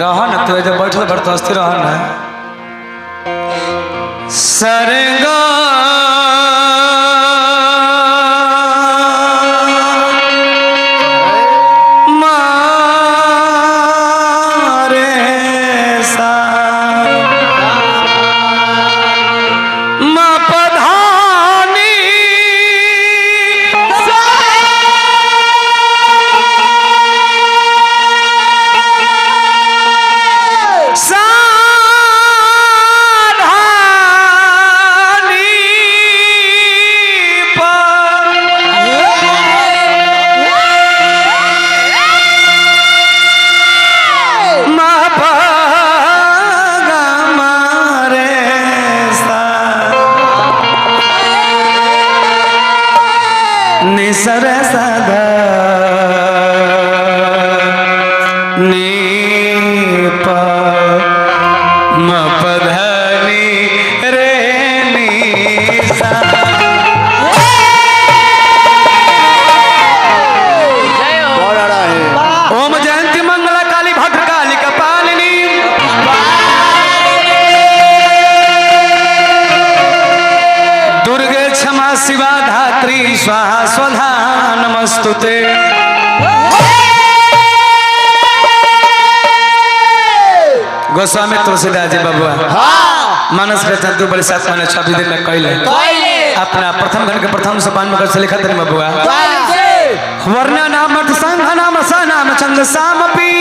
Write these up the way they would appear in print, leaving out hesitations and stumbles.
रह न तू जब बैठल बैठल अस्थिर रह न सरगा निसर सदा नीप मपधनी रे निसा। ओम जयंती मंगला काली भद्रकाली कपालिनी दुर्गे क्षमा शिवा धात्री स्वाहा स्वधा नमस्तुते। गोस्वामी तुलसीदास जी बबुआ मानस रचना 2 बड़े 7 महीने 26 दिन में कैले अपना प्रथम खंड के प्रथम सोपान में कैसे लिखा था बबुआ वर्ण नाम संघ नाम स नाम छंद सामपी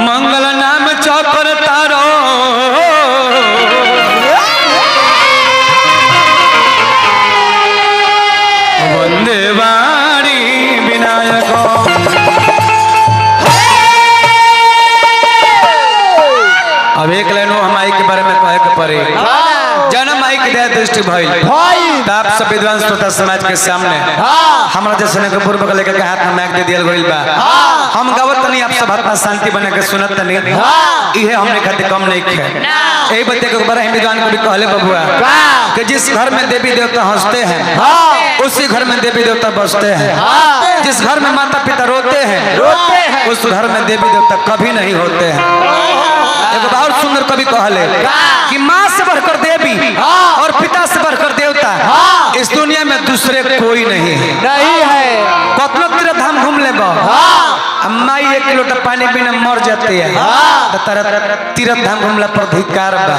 मंगल नाम चौकर तारो वंदे वाणी विनायक। अब एक लाइन हम माई के बारे में कहे के पड़े जन्म माई की दया दृष्टि भइल आप सब विद्वान श्रोता समाज के सामने हमरा जैसे के पूर्व के लेकर हाथ में माइक दे दियल गइल बा हम गावत नहीं आप सब आत्मा शांति बने के सुनत नहीं इहे हमने खातिर कम नहीं खे यही बच्चे के ऊपर हम विद्वान को भी कहले बबुआ कि जिस घर में देवी देवता हंसते हैं उसी घर में देवी देवता बसते हैं जिस घर में माता पिता रोते हैं उस घर में देवी देवता कभी नहीं होते हैं। एक बहुत सुंदर कवि कहले कि माँ से बढ़कर देवी और पिता से बढ़कर देवता इस दुनिया में दूसरे कोई नहीं है कतनो तीर्थ धाम घूम ले माई 1 लोटा पानी बिना मर जाती है तीर्थ धाम घूमला पर धिकार बा।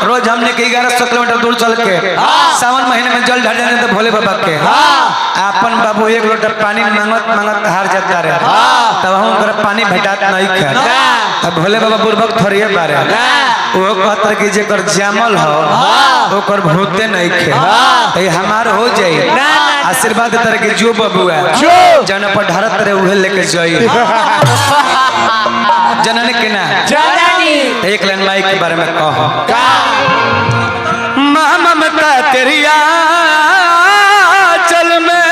रोज हमने 1100 किलोमीटर दूर चल के सावन महीने में जल ढाल जाने तो भोले बाबा के अपन बाबू 1 लोटा पानी मांगत मांगत हार जाता रहे तब हम पानी भेटात नहीं खे तब भोले बाबा बुर्बक थोड़िए बारे वो कहतर कि जेकर जामल हो ओकर भूते नहीं खे तो हमार हो जाई आशीर्वाद देतर के जो बबुआ जन पर ढारत रहे उहे लेके जाई जनन के ना एक लाइन माई के बारे में कहो ममता तेरी आंचल में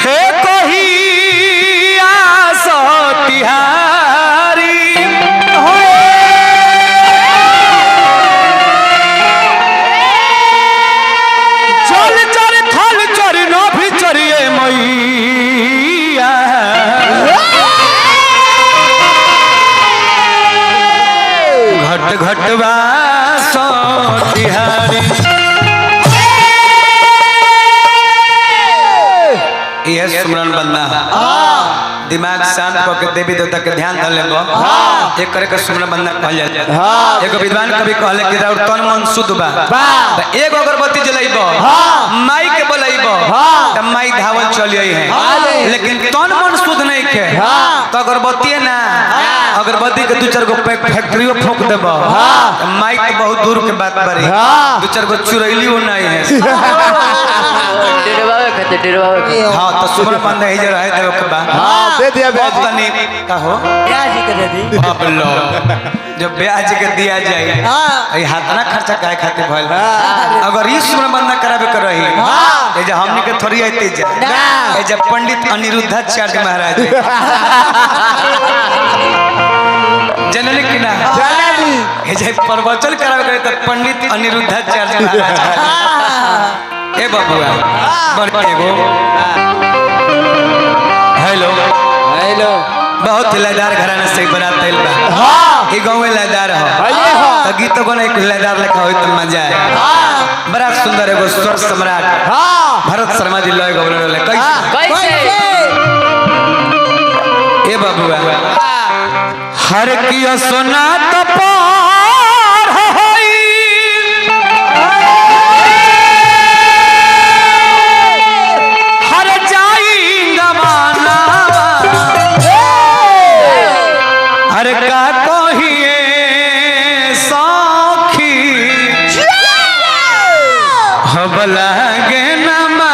हे कोई आसो तिहारी चल चल थल चर नो भी चरिए मैया घट घटवा सो तिहारी। यह सुमरन बंदा दिमाग शांत होकर देवी देवता के ध्यान धर लेबो एक करे के सुमरन बंदा कहल जाय। एगो विद्वान कवि कहले कि राउर तन मन शुद्ध बा त एगो अगरबत्ती जलाइबो माई के बोलाइबो त माई धावल चली आई है लेकिन तन मन शुद्ध नहीं के तो अगरबत्ती ना अगरबत्ती के 2-4 गो फैक्ट्रियो फूंक देबो माई के बहुत दूर के बात बारी 2-4 गो चुरैलियो नहीं है हां तो सुमरन बंदा ही रहे देव के बा दे दिया ब्याज तनी कहो ब्याज के दे दी अब लो जब ब्याज के दिया जाए ई हाथना खर्चा काहे खातिर भइल अगर ई सुमरन बंदा करावे के रही ए जे हमनी के थोड़ी आइते जा ए जे पंडित अनिरुद्धाचार्य महाराज जनली की ना हे जे प्रवचन करावे गए तो पंडित अनिरुद्धाचार्य महाराज ए बबुआ बड़े गो हेलो हेलो बहुत लयदार घराना से बरात आइल बा ई गांव में लयदार हो तो गीत को एक लयदार लिखा होई तो मजा आए बड़ा सुंदर एगो स्वर सम्राट भरत शर्मा जी लय गौरव ले कैसे ए बबुआ हर कियो सोना तो पार होई हर जाई गवाना हर का कहिए सखी हबला गे नमा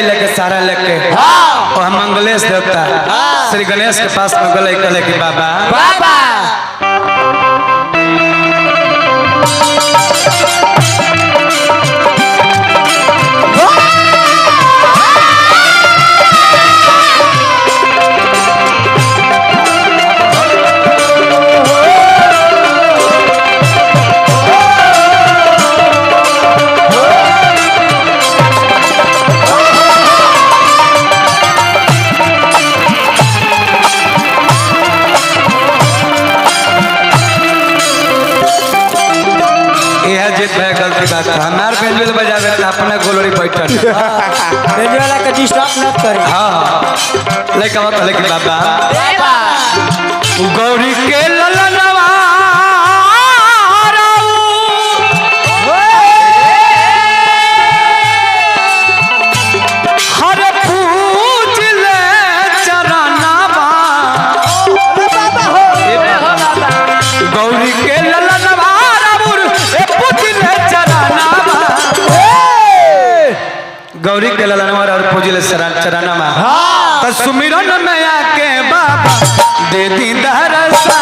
लेके सारा लेके और मंगलेश देवता श्री गणेश के पास में गले कहले कि बाबा हमार बेंजल बजावे त अपना गोलरी बैठल बेंजल वाला के डिस्टर्ब न करे हां लइका कहले कि बाबा गौरी के ललनवा हर पूज ले चरनावा गौरी के ललनवा गौरी के ललनवा और पूजिले चरनामा तो सुमिरन में आके बाबा दे दी दरसा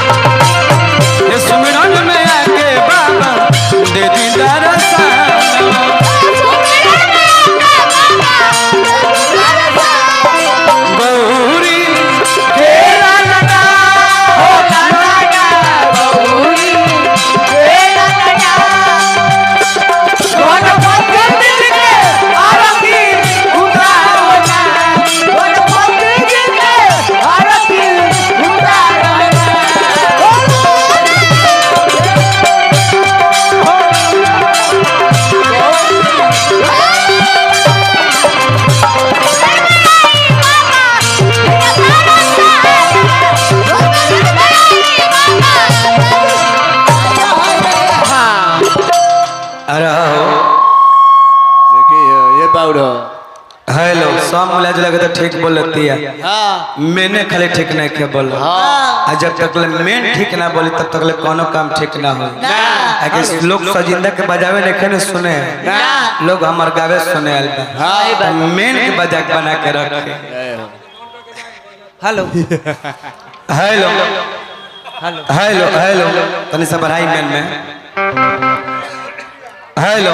ये सुमिरन में आके बाबा दे दी दरसा गौरी के ललना हो ललना गौरी हेलो सब मिला जुला के तो ठीक बोलती है मैंने खाली ठीक नहीं के बोल जब तक मेन ठीक ना बोली तब तक कोनो काम ठीक ना हो लोग सजिंदा के बजावे नहीं सुने लोग हमार गावे सुने मेन के बजा बना के रखे हेलो हेलो हेलो हेलो तनी सब बढ़ाई मेन में हेलो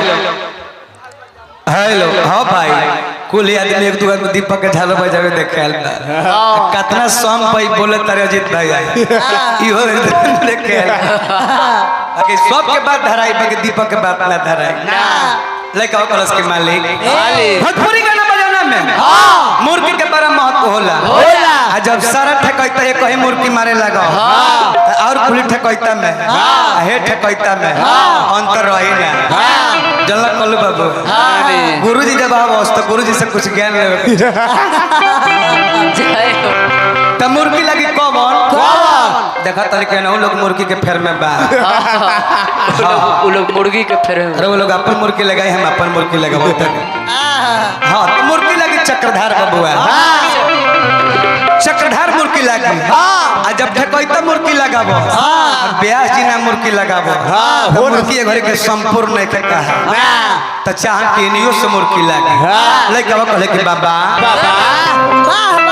हेलो हाँ भाई कुल आदमी एक दूसरे को दीपक के झालो बजावे देखे कितना सॉन्ग भाई बोले तारे अजीत भाई इहो देखे बाकी सब के बात धराई बाकी दीपक के बात ना धराई लेके आओ कलश के मालिक भोजपुरी गाना बजाना में मुर्गी के बड़ा महत्व होला जब सारा ठेकैता एक ही मुर्गी मारे लगा और खुली ठेकैता में हे ठेकैता में अंतर रही ना जल्ला कल्लू बाबू गुरुजी जब आवस तो गुरुजी से कुछ ज्ञान ले तो मुर्गी लगी कौन देखा तरीके ना लोग मुर्गी के फेर में बा वो लोग मुर्गी के फेर में अरे वो लोग अपन मुर्गी लगाए हम अपन मुर्गी लगाबो तक हां तो मुर्गी लगी चक्रधार बबुआ चक्रधार मुर्गी लगी आ जब ठेकैता मुर्गी लगाबो ब्यास जी ना मुर्गी लगाबो तो मुर्गी घर के संपूर्ण नहीं के कहा तो चाह के नियो से मुर्गी लागी लेके अब कहले कि बाबा बाबा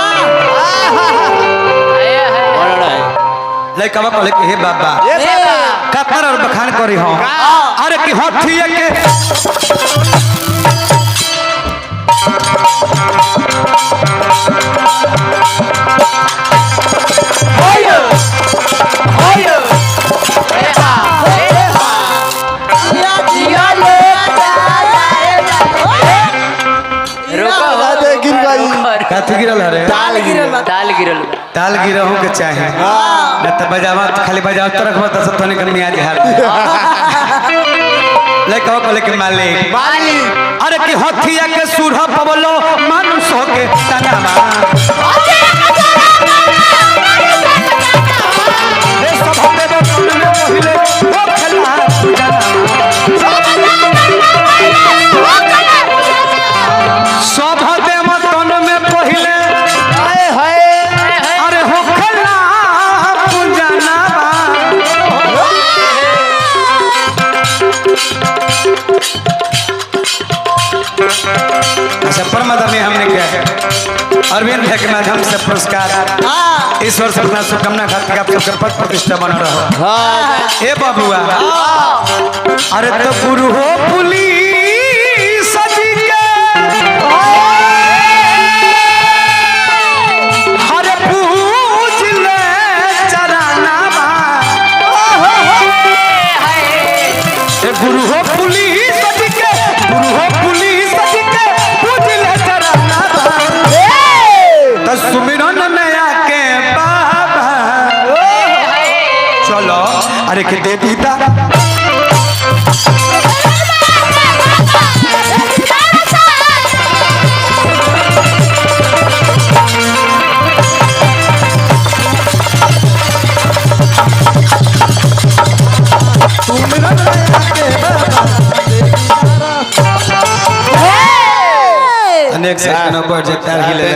लेके अब कहले कि हे बाबा का कितना और बखान करी हो अरे कि हाथी के काथी गिरल हरे ताल गिरल ताल गिरहू के चाहे न त बजावा खाली बजाव तो रखबो त सब तने के मियाँ झाड़ ले कहो ले के मालिक अरे कि हथिया के सुरह पवलो मानुषो के तनामा रे सब हते तो तुमने पहिले वो खेला सब हते मतन में पहिले अरे हो खेला पूजनावा अच्छा परमात्मा में हमने क्या अरविंद भाई के माध्यम से पुरस्कार ईश्वर से अपना शुभकामना खातिर आप सबके पद प्रतिष्ठा बना रहो ए बाबुआ अरे तो गुरु हो पुलिस जी के हरे पूज ले चरनावा ए गुरु हो पुलिस जी के गुरु हो पुलिस जी के पूज ले चरनावा तो सुमिरन में आके बाबा चलो अरे के दे दीदा अनेक सेकंड पर जे तार हिले